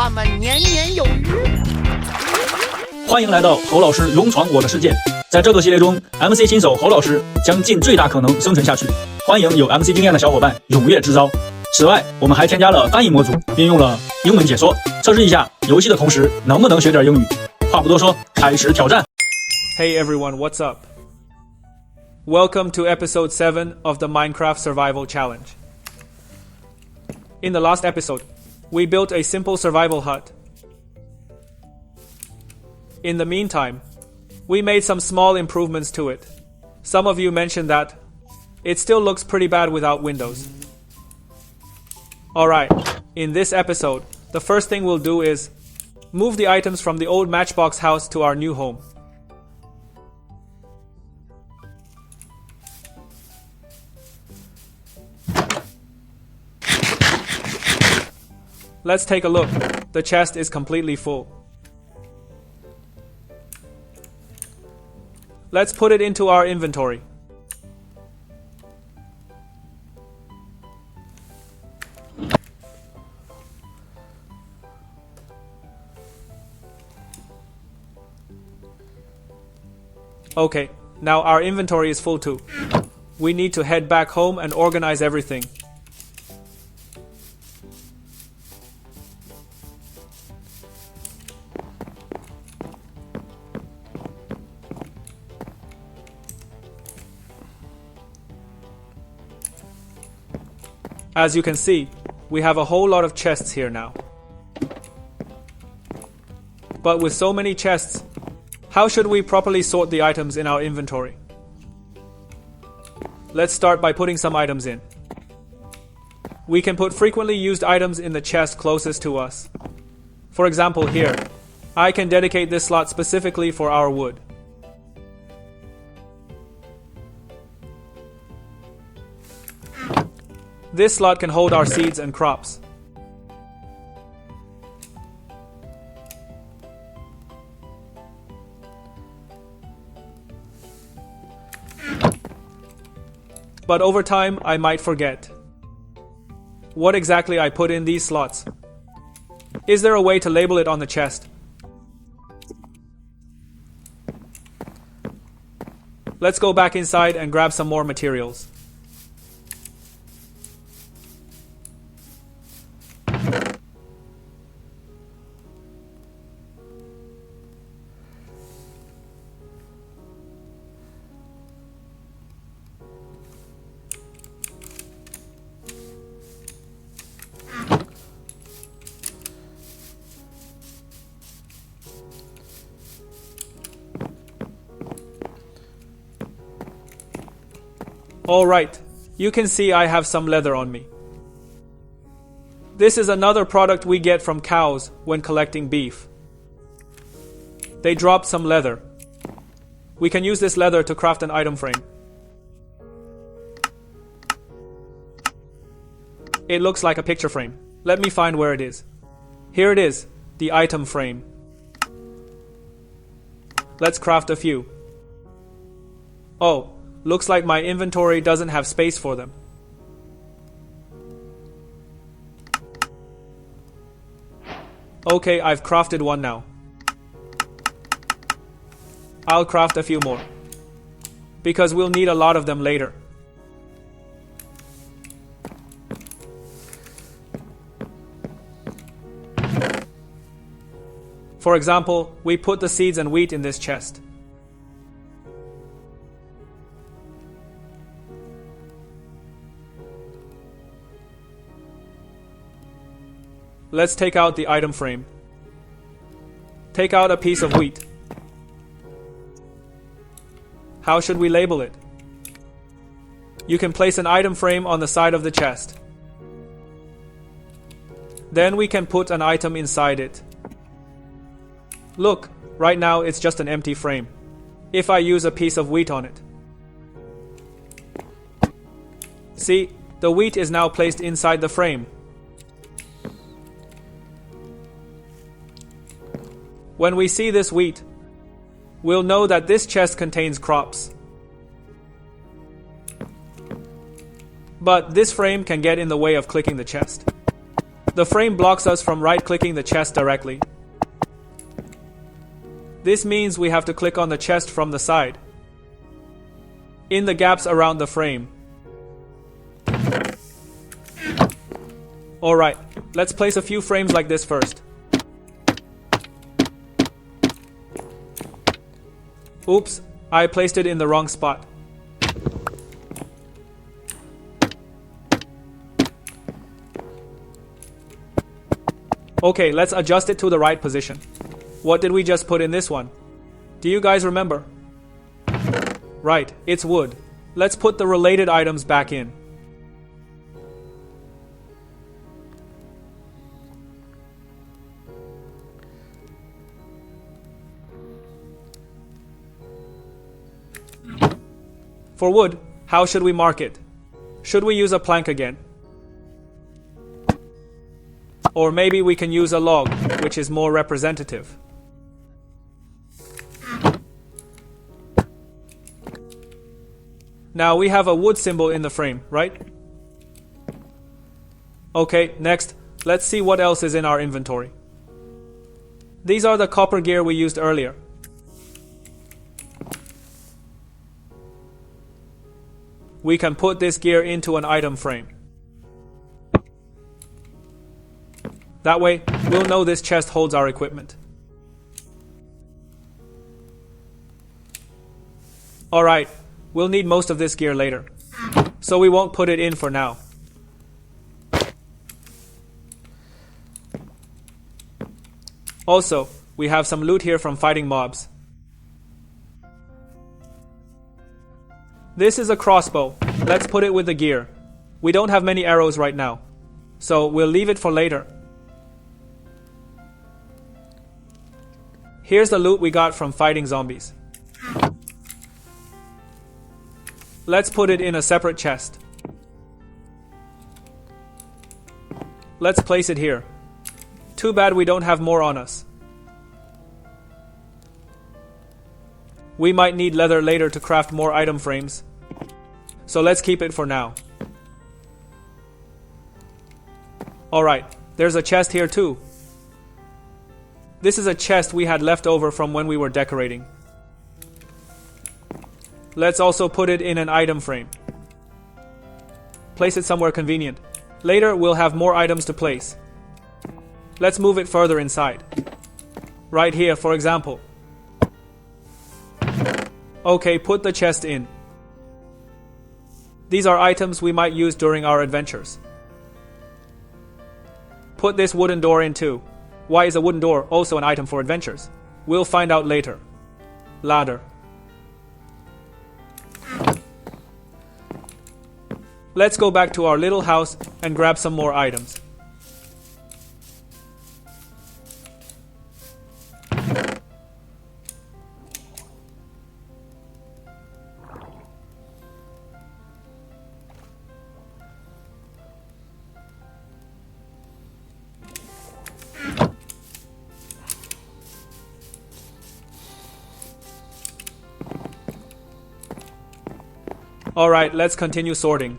伴们年年有余。欢迎来到侯老师勇闯我的世界。在这个系列中 ，MC 新手侯老师将尽最大可能生存下去。欢迎有 MC 经验的小伙伴踊跃支招。此外，我们还添加了翻译模组，并用了英文解说，测试一下游戏的同时能不能学点英语。话不多说，开始挑战。Hey everyone, what's up? Welcome to episode 7 of the Minecraft Survival Challenge. In the last episode, we built a simple survival hut. In the meantime, we made some small improvements to it. Some of you mentioned that it still looks pretty bad without windows. Alright, in this episode, the first thing we'll do is move the items from the old matchbox house to our new home. Let's take a look. The chest is completely full. Let's put it into our inventory. Okay, now our inventory is full too. We need to head back home and organize everything. As you can see, we have a whole lot of chests here now. But with so many chests, how should we properly sort the items in our inventory? Let's start by putting some items in. We can put frequently used items in the chest closest to us. For example, here, I can dedicate this slot specifically for our wood. This slot can hold our seeds and crops. But over time, I might forget what exactly I put in these slots. Is there a way to label it on the chest? Let's go back inside and grab some more materials. Alright, you can see I have some leather on me. This is another product we get from cows when collecting beef. They drop some leather. We can use this leather to craft an item frame. It looks like a picture frame. Let me find where it is. Here it is, the item frame. Let's craft a few. Oh, looks like my inventory doesn't have space for them. Okay, I've crafted one now. I'll craft a few more, because we'll need a lot of them later. For example, we put the seeds and wheat in this chest. Let's take out the item frame. Take out a piece of wheat. How should we label it? You can place an item frame on the side of the chest. Then we can put an item inside it. Look, right now it's just an empty frame. If I use a piece of wheat on it. See, the wheat is now placed inside the frame. When we see this wheat, we'll know that this chest contains crops. But this frame can get in the way of clicking the chest. The frame blocks us from right-clicking the chest directly. This means we have to click on the chest from the side, in the gaps around the frame. Alright, let's place a few frames like this first. Oops, I placed it in the wrong spot. Okay, let's adjust it to the right position. What did we just put in this one? Do you guys remember? Right, it's wood. Let's put the related items back in. For wood, how should we mark it? Should we use a plank again? Or maybe we can use a log, which is more representative. Now we have a wood symbol in the frame, right? Okay, next, let's see what else is in our inventory. These are the copper gear we used earlier. We can put this gear into an item frame. That way, we'll know this chest holds our equipment. Alright, we'll need most of this gear later, so we won't put it in for now. Also, we have some loot here from fighting mobs. This is a crossbow. Let's put it with the gear. We don't have many arrows right now, so we'll leave it for later. Here's the loot we got from fighting zombies. Let's put it in a separate chest. Let's place it here. Too bad we don't have more on us. We might need leather later to craft more item frames, so let's keep it for now. Alright, there's a chest here too. This is a chest we had left over from when we were decorating. Let's also put it in an item frame. Place it somewhere convenient. Later we'll have more items to place. Let's move it further inside. Right here, for example. Okay, put the chest in. These are items we might use during our adventures. Put this wooden door in too. Why is a wooden door also an item for adventures? We'll find out later. Ladder. Let's go back to our little house and grab some more items. Alright, let's continue sorting.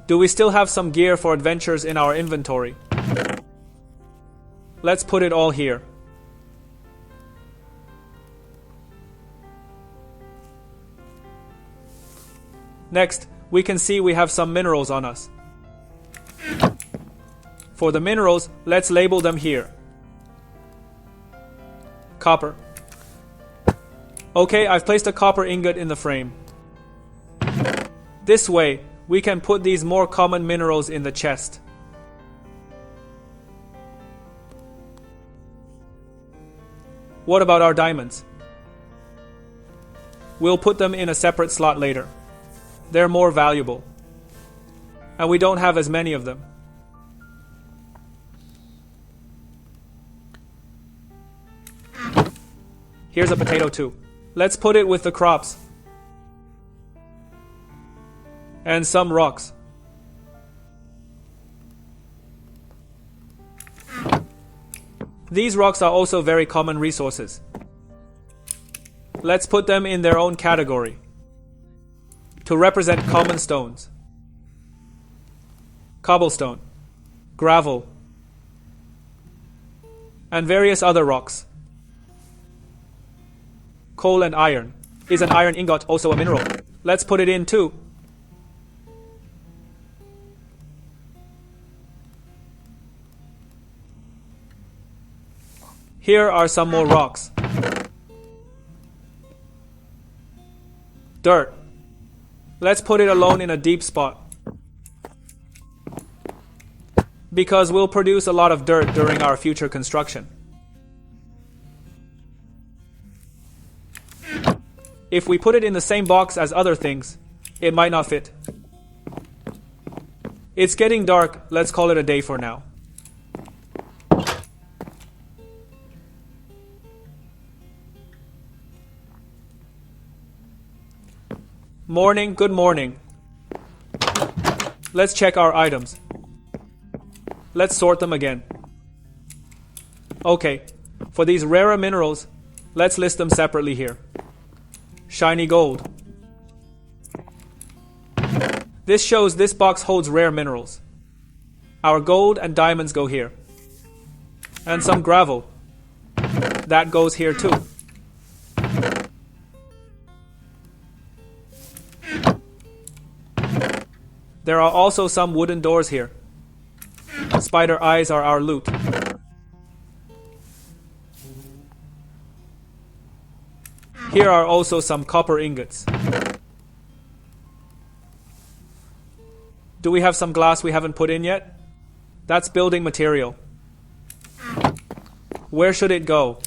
Do we still have some gear for adventures in our inventory? Let's put it all here. Next, we can see we have some minerals on us. For the minerals, let's label them here. Copper. Okay, I've placed a copper ingot in the frame. This way, we can put these more common minerals in the chest. What about our diamonds? We'll put them in a separate slot later. They're more valuable, and we don't have as many of them. Here's a potato too. Let's put it with the crops. And some rocks. These rocks are also very common resources. Let's put them in their own category to represent common stones. Cobblestone, gravel, and various other rocks. Coal and iron. Is an iron ingot also a mineral? Let's put it in too. Here are some more rocks. Dirt. Let's put it alone in a deep spot, because we'll produce a lot of dirt during our future construction. If we put it in the same box as other things, it might not fit. It's getting dark, let's call it a day for now. Morning, good morning. Let's check our items. Let's sort them again. Okay, for these rarer minerals, let's list them separately here. Shiny gold. This shows this box holds rare minerals. Our gold and diamonds go here. And some gravel. That goes here too. There are also some wooden doors here. Spider eyes are our loot. Here are also some copper ingots. Do we have some glass we haven't put in yet? That's building material. Where should it go?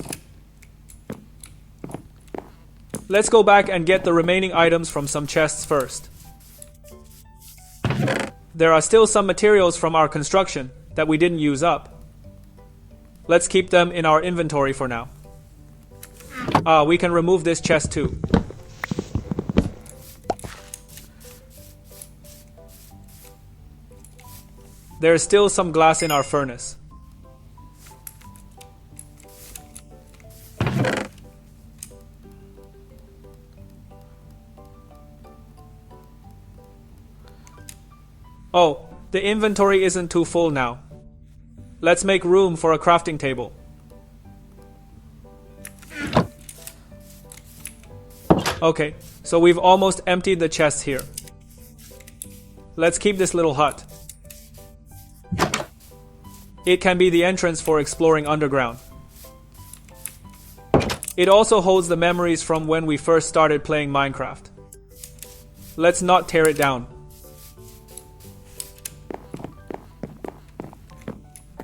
Let's go back and get the remaining items from some chests first. There are still some materials from our construction that we didn't use up. Let's keep them in our inventory for now. We can remove this chest too. There is still some glass in our furnace. Oh, the inventory isn't too full now. Let's make room for a crafting table. Okay, so we've almost emptied the chests here. Let's keep this little hut. It can be the entrance for exploring underground. It also holds the memories from when we first started playing Minecraft. Let's not tear it down.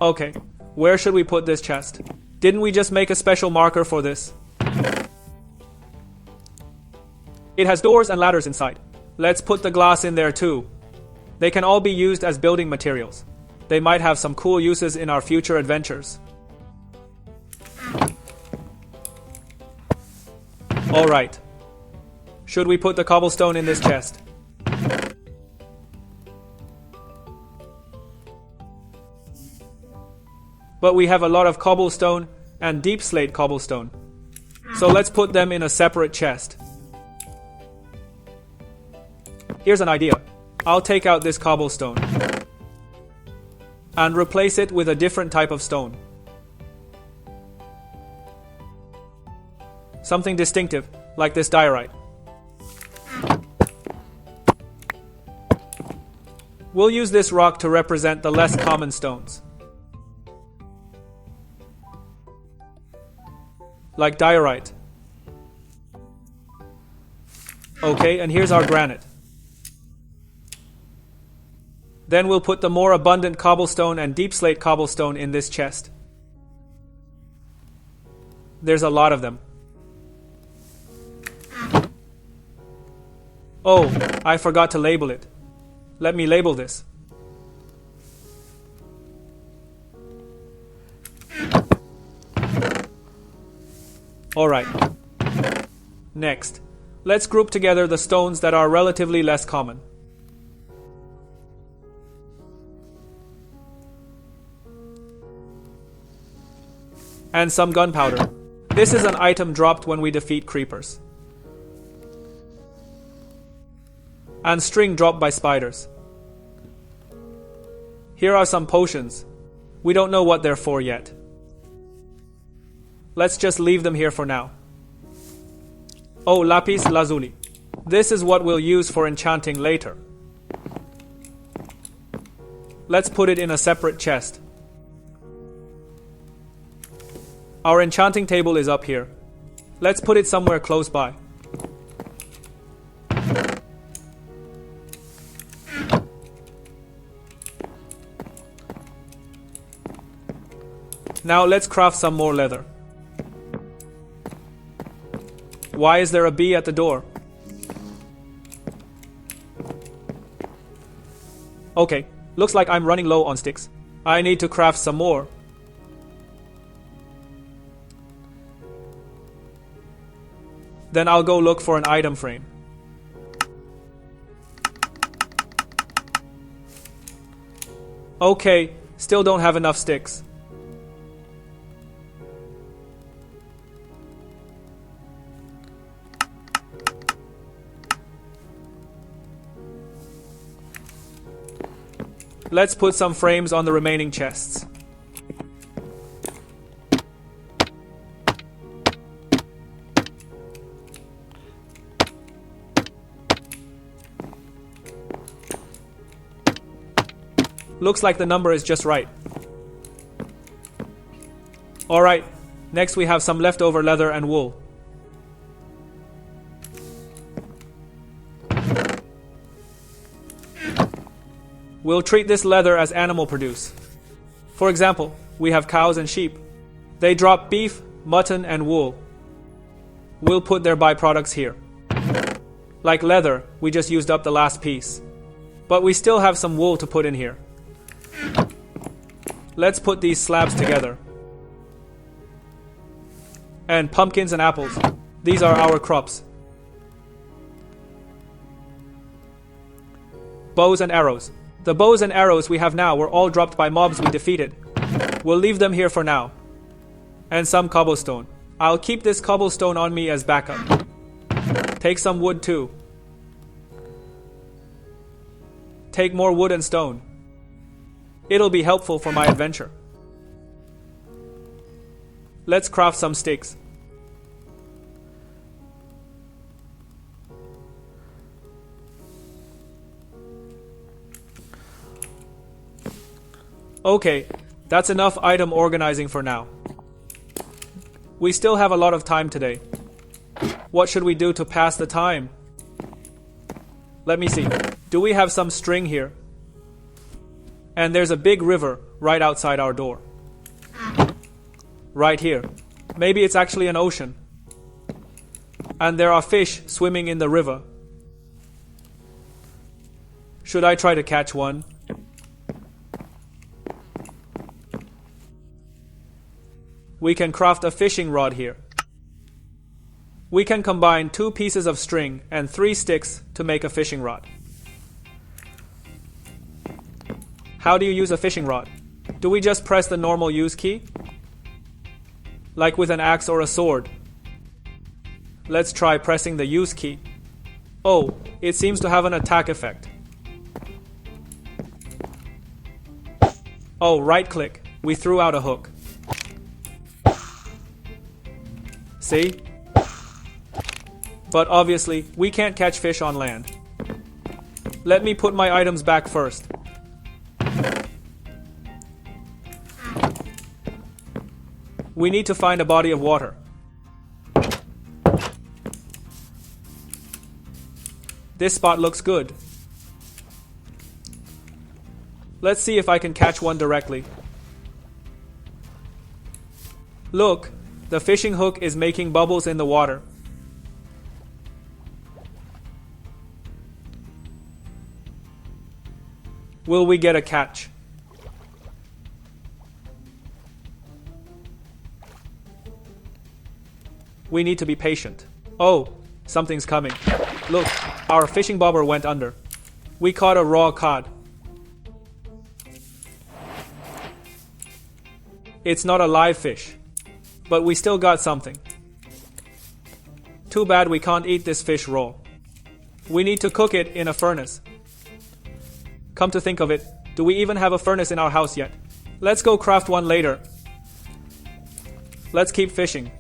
Okay, where should we put this chest? Didn't we just make a special marker for this? It has doors and ladders inside. Let's put the glass in there too. They can all be used as building materials. They might have some cool uses in our future adventures. Alright. Should we put the cobblestone in this chest? But we have a lot of cobblestone and deep slate cobblestone. So let's put them in a separate chest. Here's an idea. I'll take out this cobblestone and replace it with a different type of stone. Something distinctive, like this diorite. We'll use this rock to represent the less common stones. Like diorite. Okay, and here's our granite. Then we'll put the more abundant cobblestone and deep slate cobblestone in this chest. There's a lot of them. Oh, I forgot to label it. Let me label this. Alright. Next, let's group together the stones that are relatively less common. And some gunpowder. This is an item dropped when we defeat creepers. And string dropped by spiders. Here are some potions. We don't know what they're for yet. Let's just leave them here for now. Oh, lapis lazuli. This is what we'll use for enchanting later. Let's put it in a separate chest. Our enchanting table is up here. Let's put it somewhere close by. Now let's craft some more leather. Why is there a bee at the door? Okay, looks like I'm running low on sticks. I need to craft some more. Then I'll go look for an item frame. Okay, still don't have enough sticks. Let's put some frames on the remaining chests. Looks like the number is just right. Alright, next we have some leftover leather and wool. We'll treat this leather as animal produce. For example, we have cows and sheep. They drop beef, mutton, and wool. We'll put their byproducts here. Like leather, we just used up the last piece. But we still have some wool to put in here. Let's put these slabs together. And pumpkins and apples. These are our crops. Bows and arrows. The bows and arrows we have now were all dropped by mobs we defeated. We'll leave them here for now. And some cobblestone. I'll keep this cobblestone on me as backup. Take some wood too. Take more wood and stone. It'll be helpful for my adventure. Let's craft some sticks. Okay, that's enough item organizing for now. We still have a lot of time today. What should we do to pass the time? Let me see. Do we have some string here? And there's a big river right outside our door. Right here. Maybe it's actually an ocean. And there are fish swimming in the river. Should I try to catch one? We can craft a fishing rod here. We can combine 2 pieces of string and 3 sticks to make a fishing rod. How do you use a fishing rod? Do we just press the normal use key? Like with an axe or a sword? Let's try pressing the use key. Oh, it seems to have an attack effect. Oh, right click. We threw out a hook. See? But obviously, we can't catch fish on land. Let me put my items back first. We need to find a body of water. This spot looks good. Let's see if I can catch one directly. Look, the fishing hook is making bubbles in the water. Will we get a catch? We need to be patient. Oh, something's coming. Look, our fishing bobber went under. We caught a raw cod. It's not a live fish, but we still got something. Too bad we can't eat this fish raw. We need to cook it in a furnace. Come to think of it, Do we even have a furnace in our house yet? Let's go craft one later. Let's keep fishing.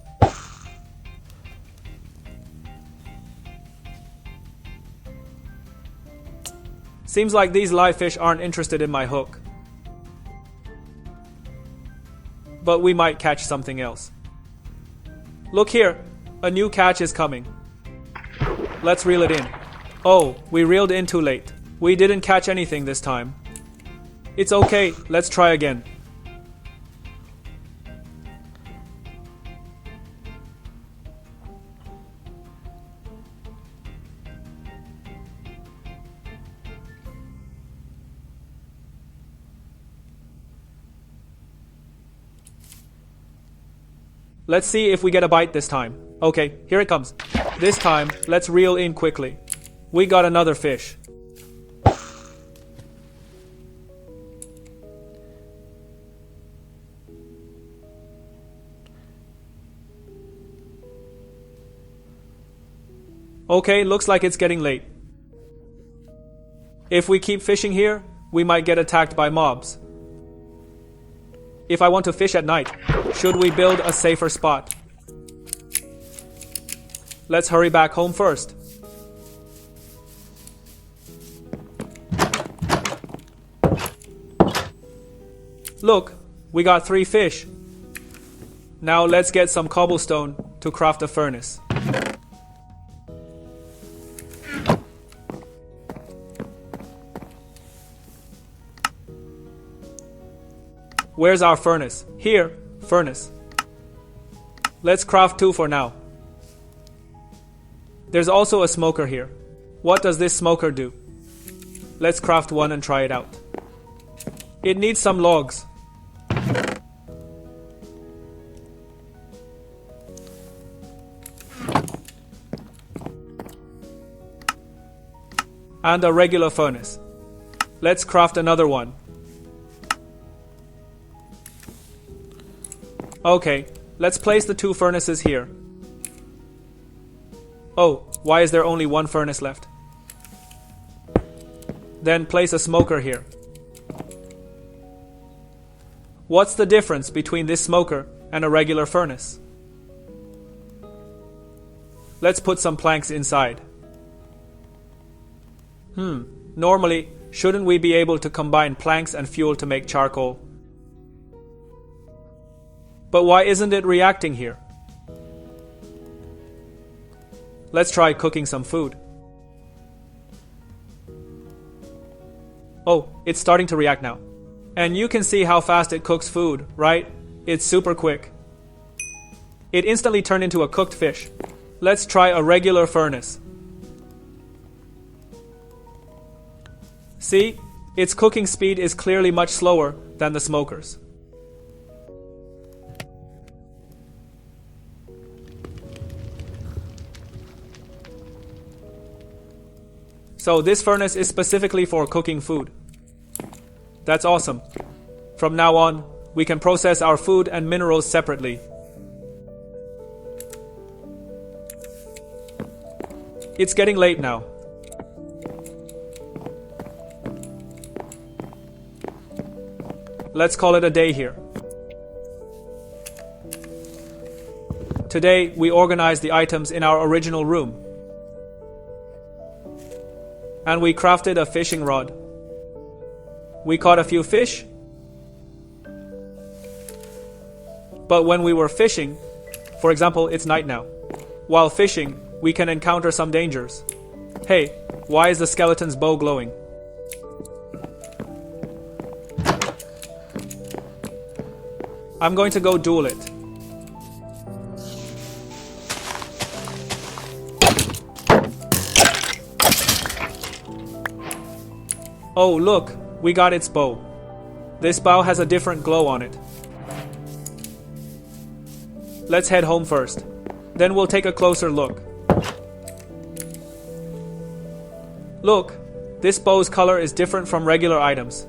Seems like these live fish aren't interested in my hook. But we might catch something else. Look here, a new catch is coming. Let's reel it in. Oh, we reeled in too late. We didn't catch anything this time. It's okay, let's try again. Let's see if we get a bite this time. Okay, here it comes. This time, let's reel in quickly. We got another fish. Okay, looks like it's getting late. If we keep fishing here, we might get attacked by mobs. If I want to fish at night, should we build a safer spot? Let's hurry back home first. Look, we got 3 fish. Now let's get some cobblestone to craft a furnace. Where's our furnace? Here, furnace. Let's craft 2 for now. There's also a smoker here. What does this smoker do? Let's craft 1 and try it out. It needs some logs. And a regular furnace. Let's craft another one. Okay, let's place the 2 furnaces here. Oh, why is there only 1 furnace left? Then place a smoker here. What's the difference between this smoker and a regular furnace? Let's put some planks inside. Normally, shouldn't we be able to combine planks and fuel to make charcoal? But why isn't it reacting here? Let's try cooking some food. Oh, it's starting to react now. And you can see how fast it cooks food, right? It's super quick. It instantly turned into a cooked fish. Let's try a regular furnace. See, its cooking speed is clearly much slower than the smoker's. So this furnace is specifically for cooking food. That's awesome. From now on, we can process our food and minerals separately. It's getting late now. Let's call it a day here. Today, we organized the items in our original room. And we crafted a fishing rod. We caught a few fish. But when we were fishing, for example, it's night now. While fishing, we can encounter some dangers. Hey, why is the skeleton's bow glowing? I'm going to go duel it. Oh, look, we got its bow. This bow has a different glow on it. Let's head home first. Then we'll take a closer look. Look, this bow's color is different from regular items.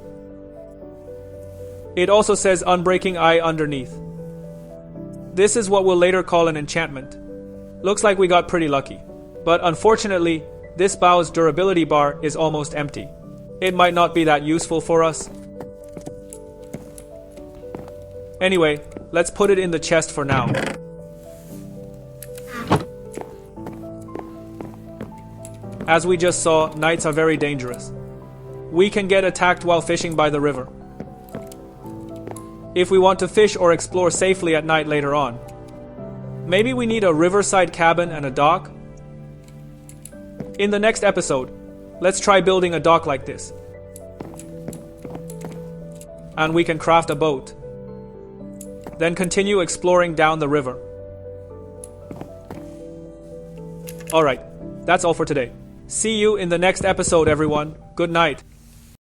It also says Unbreaking Eye underneath. This is what we'll later call an enchantment. Looks like we got pretty lucky. But unfortunately, this bow's durability bar is almost empty. it might not be that useful for us. Anyway, let's put it in the chest for now. As we just saw, nights are very dangerous. We can get attacked while fishing by the river. If we want to fish or explore safely at night later on, maybe we need a riverside cabin and a dock? In the next episode, let's try building a dock like this. And we can craft a boat. Then continue exploring down the river. Alright, that's all for today. See you in the next episode, everyone. Good night.